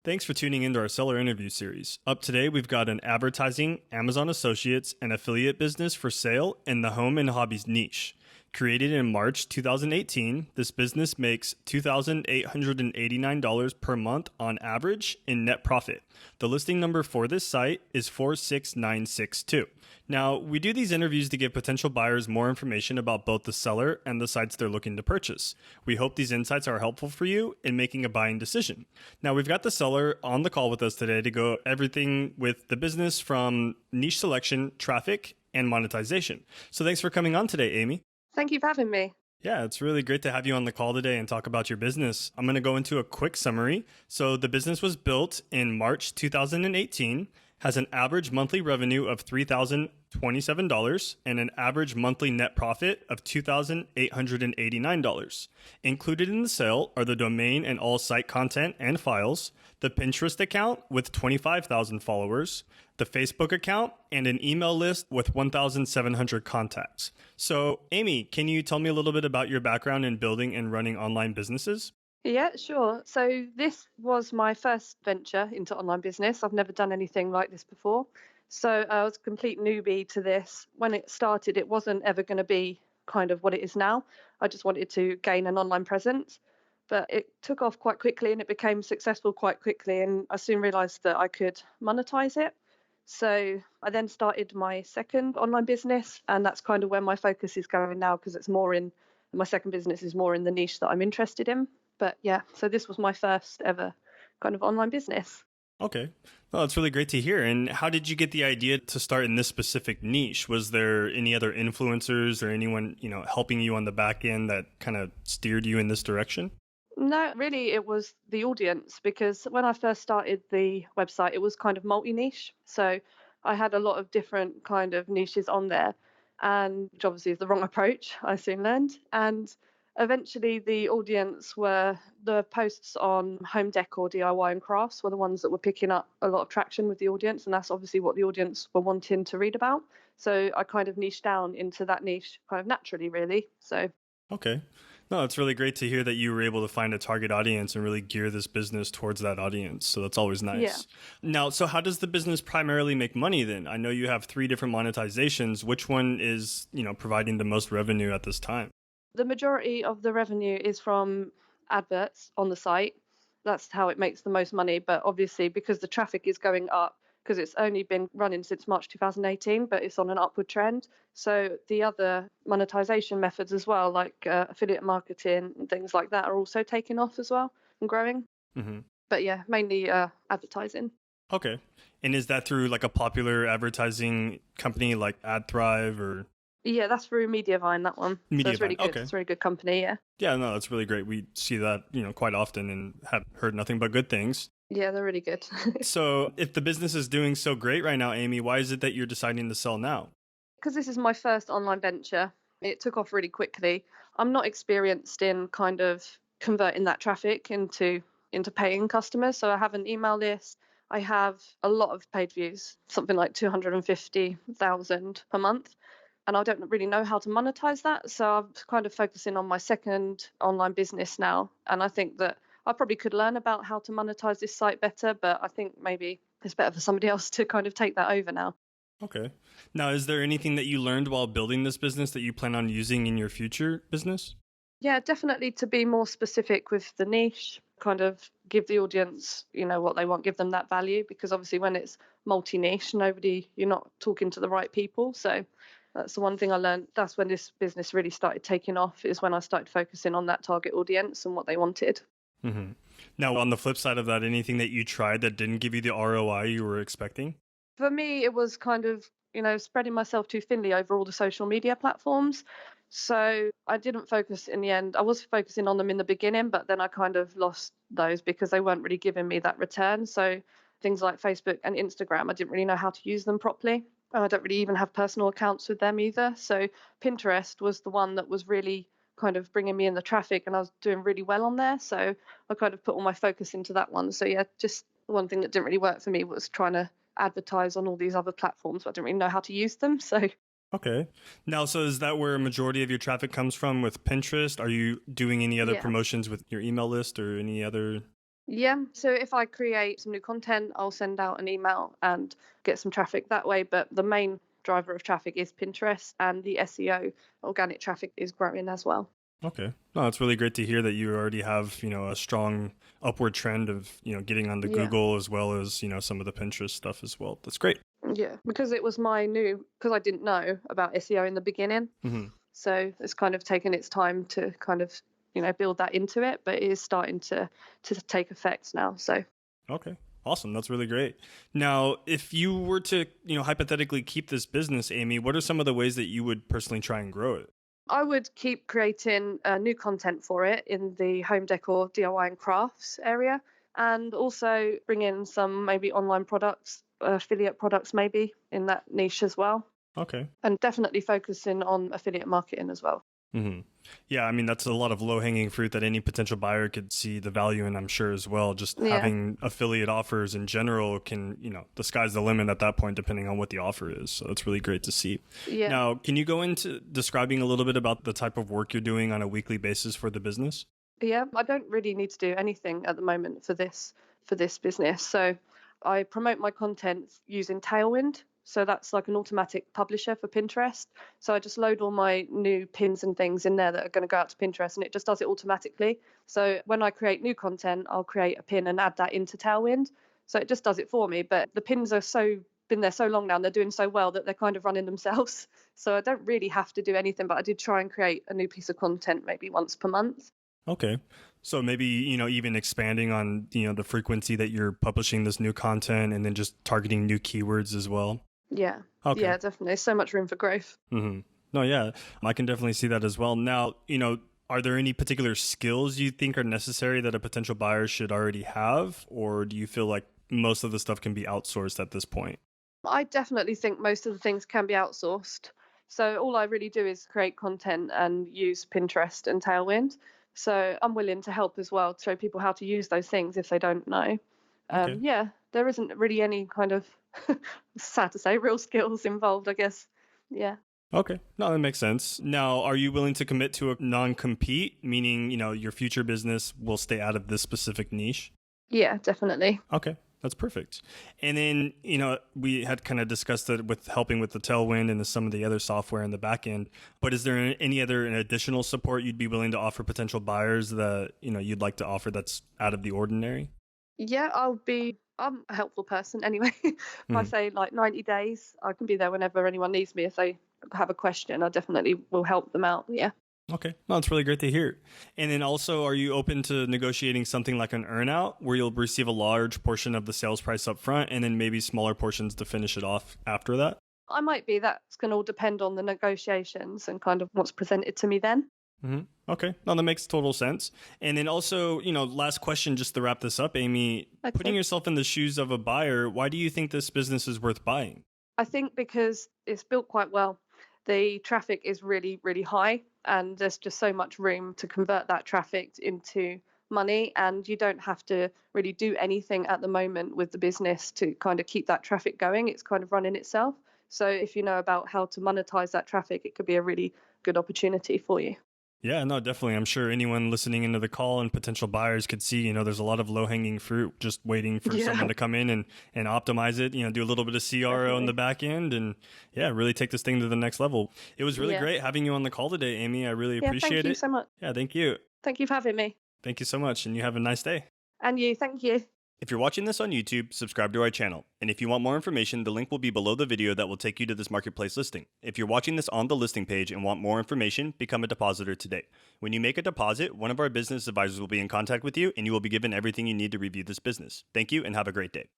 Thanks for tuning into our seller interview series. Up today, we've got an advertising, Amazon Associates, and affiliate business for sale in the home and hobbies niche. Created in March 2018, this business makes $2,889 per month on average in net profit. The listing number for this site is 46962. Now, we do these interviews to give potential buyers more information about both the seller and the sites they're looking to purchase. We hope these insights are helpful for you in making a buying decision. Now, we've got the seller on the call with us today to go everything with the business from niche selection, traffic, and monetization. So thanks for coming on today, Amy. Thank you for having me. Yeah, it's really great to have you on the call today and talk about your business. I'm going to go into a quick summary. So the business was built in March 2018, has an average monthly revenue of $3,027 and an average monthly net profit of $2,889. Included in the sale are the domain and all site content and files, the Pinterest account with 25,000 followers, the Facebook account, and an email list with 1,700 contacts. So, Amy, can you tell me a little bit about your background in building and running online businesses? Yeah, sure. So this was my first venture into online business. I've never done anything like this before. So I was a complete newbie to this. When it started, it wasn't ever going to be kind of what it is now. I just wanted to gain an online presence. But it took off quite quickly and it became successful quite quickly. And I soon realized that I could monetize it. So I then started my second online business. And that's kind of where my focus is going now, because it's more in my second business is more in the niche that I'm interested in. But yeah, so this was my first ever kind of online business. Okay. Well, that's really great to hear. And how did you get the idea to start in this specific niche? Was there any other influencers or anyone, helping you on the back end that kind of steered you in this direction? No, really, it was the audience, because when I first started the website, it was kind of multi-niche. So I had a lot of different kind of niches on there, and which obviously is the wrong approach, I soon learned. And eventually the audience were the posts on home decor, DIY and crafts were the ones that were picking up a lot of traction with the audience. And that's obviously what the audience were wanting to read about. So I kind of niched down into that niche kind of naturally, really. So. Okay. No, it's really great to hear that you were able to find a target audience and really gear this business towards that audience. So that's always nice. Yeah. Now, so how does the business primarily make money then? I know you have 3 different monetizations. Which one is, providing the most revenue at this time? The majority of the revenue is from adverts on the site. That's how it makes the most money. But obviously, because the traffic is going up, because it's only been running since March 2018, but it's on an upward trend. So the other monetization methods as well, like affiliate marketing and things like that, are also taking off as well and growing. Mm-hmm. But yeah, mainly advertising. Okay. And is that through like a popular advertising company like AdThrive or? Yeah, that's through Mediavine, that one. So it's really good. Okay. It's a really good company, yeah. Yeah, no, that's really great. We see that, quite often and have heard nothing but good things. Yeah, they're really good. So if the business is doing so great right now, Amy, why is it that you're deciding to sell now? Because this is my first online venture. It took off really quickly. I'm not experienced in kind of converting that traffic into paying customers. So I have an email list. I have a lot of paid views, something like 250,000 per month. And I don't really know how to monetize that. So I'm kind of focusing on my second online business now. And I think that I probably could learn about how to monetize this site better, but I think maybe it's better for somebody else to kind of take that over now. Okay. Now, is there anything that you learned while building this business that you plan on using in your future business? Yeah, definitely to be more specific with the niche, kind of give the audience, what they want, give them that value, because obviously when it's multi-niche, you're not talking to the right people. So that's the one thing I learned. That's when this business really started taking off, is when I started focusing on that target audience and what they wanted. Mm-hmm. Now, on the flip side of that, anything that you tried that didn't give you the ROI you were expecting? For me, it was kind of, spreading myself too thinly over all the social media platforms. So I didn't focus in the end. I was focusing on them in the beginning, but then I kind of lost those because they weren't really giving me that return. So things like Facebook and Instagram, I didn't really know how to use them properly. And I don't really even have personal accounts with them either. So Pinterest was the one that was really kind of bringing me in the traffic, and I was doing really well on there. So I kind of put all my focus into that one. So yeah, just one thing that didn't really work for me was trying to advertise on all these other platforms, but I didn't really know how to use them. So okay. Now, so is that where a majority of your traffic comes from with Pinterest? Are you doing any other promotions with your email list or any other? Yeah. So if I create some new content, I'll send out an email and get some traffic that way. But the main driver of traffic is Pinterest, and the SEO organic traffic is growing as well. Okay. No, it's really great to hear that you already have, a strong upward trend of, getting on the Yeah. Google as well as, some of the Pinterest stuff as well. That's great. Yeah. Because it was because I didn't know about SEO in the beginning. Hmm. So it's kind of taken its time to kind of, build that into it, but it is starting to take effect now. So Okay. Awesome. That's really great. Now, if you were to, hypothetically keep this business, Amy, what are some of the ways that you would personally try and grow it? I would keep creating new content for it in the home decor, DIY, and crafts area, and also bring in some maybe online products, affiliate products, maybe in that niche as well. Okay. And definitely focusing on affiliate marketing as well. Hmm. Yeah, I mean, that's a lot of low hanging fruit that any potential buyer could see the value in, I'm sure, as well. Just Yeah. having affiliate offers in general can, the sky's the limit at that point, depending on what the offer is. So it's really great to see. Yeah. Now, can you go into describing a little bit about the type of work you're doing on a weekly basis for the business? Yeah, I don't really need to do anything at the moment for this business. So I promote my content using Tailwind. So that's like an automatic publisher for Pinterest. So I just load all my new pins and things in there that are going to go out to Pinterest, and it just does it automatically. So when I create new content, I'll create a pin and add that into Tailwind. So it just does it for me. But the pins are been there so long now, and they're doing so well that they're kind of running themselves. So I don't really have to do anything, but I did try and create a new piece of content maybe once per month. Okay. So maybe, even expanding on, the frequency that you're publishing this new content and then just targeting new keywords as well. Yeah. Okay. Yeah, definitely. There's so much room for growth. Mm-hmm. No, yeah, I can definitely see that as well. Now, are there any particular skills you think are necessary that a potential buyer should already have? Or do you feel like most of the stuff can be outsourced at this point? I definitely think most of the things can be outsourced. So all I really do is create content and use Pinterest and Tailwind. So I'm willing to help as well to show people how to use those things if they don't know. Okay. Yeah, there isn't really any kind of, sad to say, real skills involved, I guess. Yeah. Okay. No, that makes sense. Now, are you willing to commit to a non-compete, meaning, your future business will stay out of this specific niche? Yeah, definitely. Okay. That's perfect. And then, we had kind of discussed it with helping with the Tailwind and some of the other software in the back end. But is there any other additional support you'd be willing to offer potential buyers that, you'd like to offer that's out of the ordinary? Yeah, I'm a helpful person anyway. If I say like 90 days, I can be there whenever anyone needs me. If they have a question, I definitely will help them out. Yeah. Okay. No, it's really great to hear. And then also, are you open to negotiating something like an earnout where you'll receive a large portion of the sales price up front and then maybe smaller portions to finish it off after that? I might be. That's going to all depend on the negotiations and kind of what's presented to me then. Mm-hmm. Okay. No, that makes total sense. And then also, last question just to wrap this up, Amy, Okay. putting yourself in the shoes of a buyer, why do you think this business is worth buying? I think because it's built quite well. The traffic is really, really high, and there's just so much room to convert that traffic into money. And you don't have to really do anything at the moment with the business to kind of keep that traffic going. It's kind of running itself. So if you know about how to monetize that traffic, it could be a really good opportunity for you. Yeah, no, definitely. I'm sure anyone listening into the call and potential buyers could see, there's a lot of low hanging fruit just waiting for someone to come in and optimize it, do a little bit of CRO in the back end and really take this thing to the next level. It was really great having you on the call today, Amy. I really appreciate it. Thank you so much. Yeah, thank you. Thank you for having me. Thank you so much. And you have a nice day. And you, thank you. If you're watching this on YouTube, subscribe to our channel. And if you want more information, the link will be below the video that will take you to this marketplace listing. If you're watching this on the listing page and want more information, become a depositor today. When you make a deposit, one of our business advisors will be in contact with you and you will be given everything you need to review this business. Thank you and have a great day.